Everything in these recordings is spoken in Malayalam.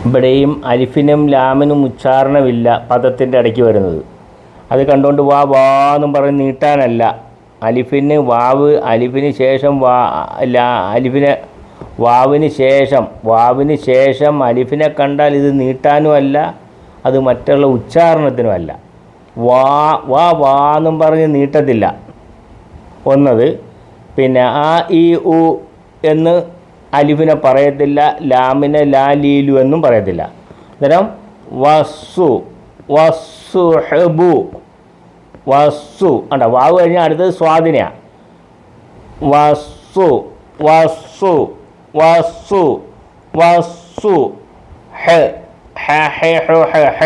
ഇവിടെയും അലിഫിനും ലാമിനും ഉച്ചാരണമില്ല പദത്തിൻ്റെ ഇടയ്ക്ക് വരുന്നത്. അത് കണ്ടുകൊണ്ട് വാ വാ എന്നും പറഞ്ഞ് നീട്ടാനല്ല. അലിഫിന് വാവ്, അലിഫിന് ശേഷം വാവിന് ശേഷം അലിഫിനെ കണ്ടാൽ ഇത് നീട്ടാനുമല്ല, അത് മറ്റുള്ള ഉച്ചാരണത്തിനുമല്ല. വാ വാ വാ എന്നും പറഞ്ഞ് നീട്ടത്തില്ല ഒന്നത്. പിന്നെ ആ ഈ ഉ എന്ന് അലിഫിനെ പറയത്തില്ല, ലാമിനെ ലാ ലീലു എന്നും പറയത്തില്ല. അന്നേരം വസ്സു വസ്സുഹബു വസ്സു അണ്ട വാവ് കഴിഞ്ഞാൽ അടുത്തത് സ്വാദിനെയാണ്. വസ്സു വസ്സു വസ്സു വസ്സു ഹ ഹ ഹ ഹ ഹ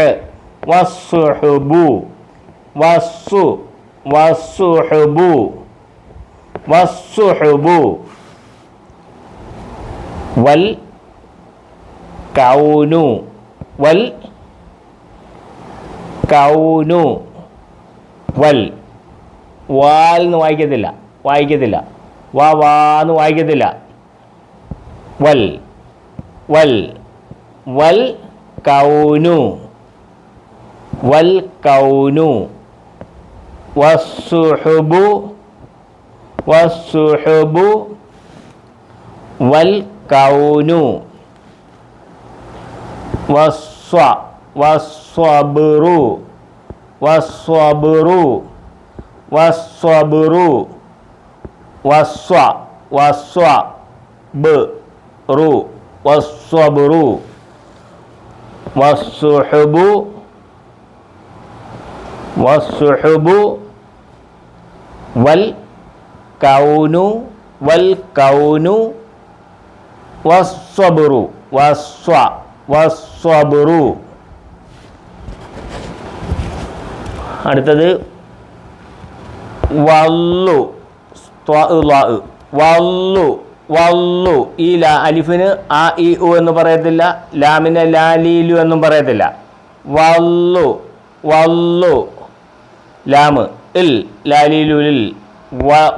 വസ്സുഹബു വസ്സു വസ്സുഹബു വസ്സുഹബു വൽ കൗനു വൽ കൗനു വൽ വാൽ എന്ന് വായിക്കത്തില്ല വാ വാ എന്ന് വായിക്കത്തില്ല. വൽ വൽ വൽ കൗനു വൽ കൗനു വസ്സുഹുബു വസ്സുഹുബു വൽ കൗനു വസ്വ വസ്വബ്റു വസ്വബ്റു വസ്വബ്റു വസ്വ വസ്വ ബറു വസ്വബ്റു വസ്സുഹുബു വസ്സുഹുബു വൽ കൗനു വൽ കൗനു വസ്വബ്റു വസ്വ വസ്വബ്റു. അടുത്തത് വല്ലു വല്ലു വല്ലു. ഈ അലിഫിന് ആ ഇ ഉ എന്ന് പറയത്തില്ല, ലാമിനെ ലാ ലീലു എന്നും പറയത്തില്ല. വല്ലു വല്ലു ലാമ് ഇൽ ലാ ലീലു ലിൽ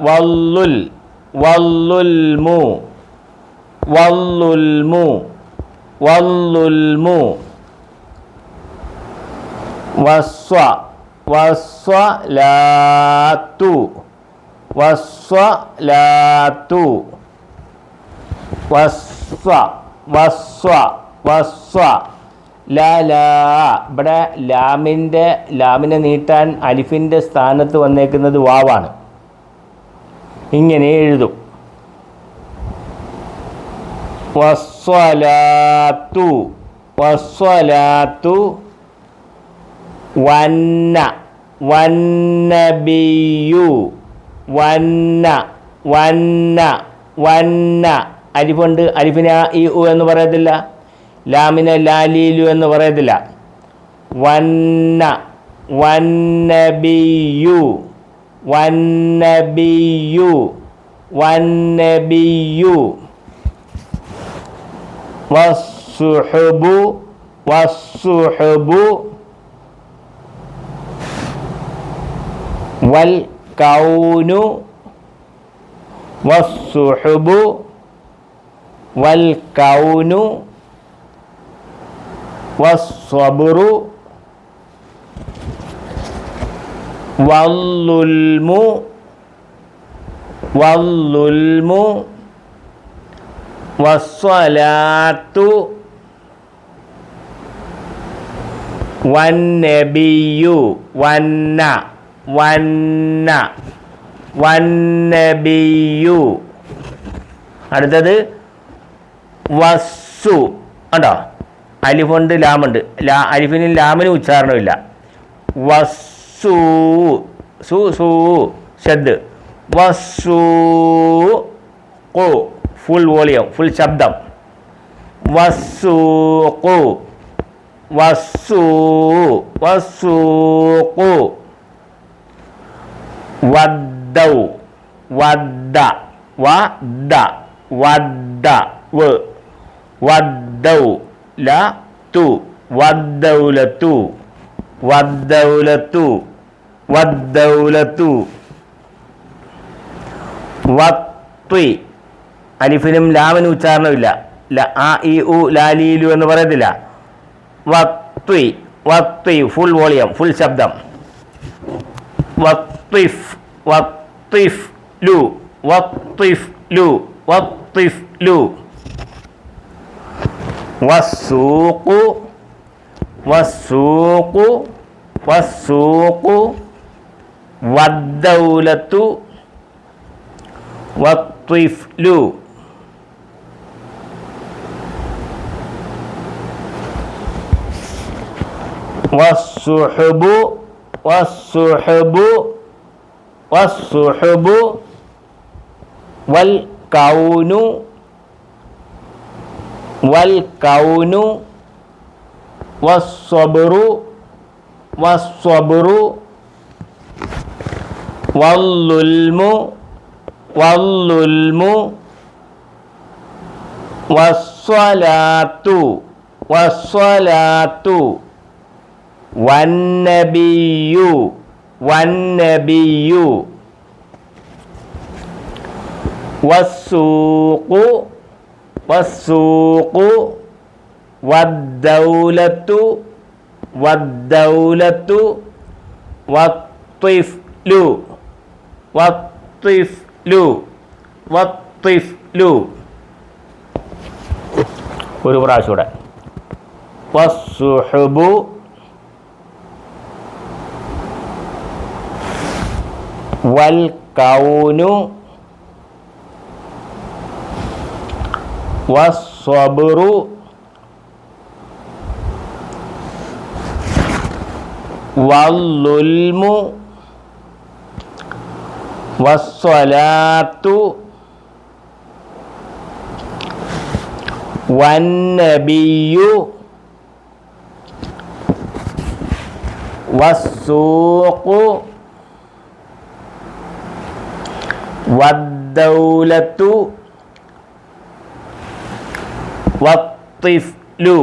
വല്ലുൽ വല്ലുൽമു വല്ലുൽമു വല്ലുൽമു വസ്വ വസ്വലാത്തു വസ്വലാത്തു വസ്വ വസ്വ വസ്വ ലാ ലാ. ഇവിടെ ലാമിനെ നീട്ടാൻ അലിഫിൻ്റെ സ്ഥാനത്ത് വന്നേക്കുന്നത് വാവാണ്. ഇങ്ങനെ എഴുതും. വസ്വലാത്തു വസ്വലാത്തു വന്ന വന്നബിയു വന്ന വന്ന വന്ന. അലിഫുണ്ട്, അലിഫിനെ ഈ ഉ എന്ന് പറയത്തില്ല, ലാമിനെ ലാലീലു എന്ന് പറയത്തില്ല. വന്ന വന്നബിയു വന്നബിയു വന്നബിയു വസ്സുഹുബു വസ്സുഹുബു വൽ കൗനു വസ്സുഹുബു വൽ കൗനു വസ്സബ്റു വല്ലുൽമു വല്ലുൽമു വസ്സലാത്തു വന്നബിയു വന്ന വന്ന വന്നബിയു. അടുത്തത് വസ്സു ഉണ്ടോ, അലിഫുണ്ട് ലാമുണ്ട്, അലിഫിനും ലാമിനും ഉച്ചാരണമില്ല. വസ്സു സു സു ഷദ് വസ്സു ഖു ഫുൾ വോളിയം ഫുൾ ശബ്ദം. വസ്സൂഖു വസ്സൂ വസ്സൂഖു വദ്ദൗ വദ്ദ വദ്ദ വദ്ദ വ് വദ്ദൗ ലതു വദ്ദൗലതു വദ്ദൗലതു വദ്ദൗലതു വത്വി. അലിഫിനും ലാമിനും ഉച്ചാരണമില്ല, ആ ഇ ഉ ലാലീലു എന്ന് പറയത്തില്ല. വത്വി വത്വി ഫുൾ വോളിയം ഫുൾ ശബ്ദം വത്വിഫ് വത്വിഫ് ലു വത്വിഫ് ലു വത്വിഫ് ലു വസ്സൂഖു വസ്സൂഖു വസ്സൂഖു വദ്ദൗലത്തു വത്വിഫ്ലു വസ്സുഹുബു വസ്സുഹുബു വസ്സുഹുബു വൽ കൗനു വൽ കൗനു വസ്സബ്റു വസ്സബ്റു വല്ലുൽമു വല്ലുൽമു വസ്സലാത്തു വസ്സലാത്തു വന്നബിയ്യു വന്നബിയ്യു വസ്സൂഖു വസ്സൂഖു വദ്ദൗലത്തു വദ്ദൗലത്തു വത്വിഫ്ലു വത്വിഫ്ലു വത്വിഫ്ലു ഒരു പ്രാവശ്യം കൂടെ വസ്സുഹുബു വൽ കൗനു വസ്സബ്റു വല്ലുൽമു വസ്സലാത്തു വന്നബിയ്യു വസ്സൂഖു വദ്ദൗലത്തു വത്വിഫ്ലു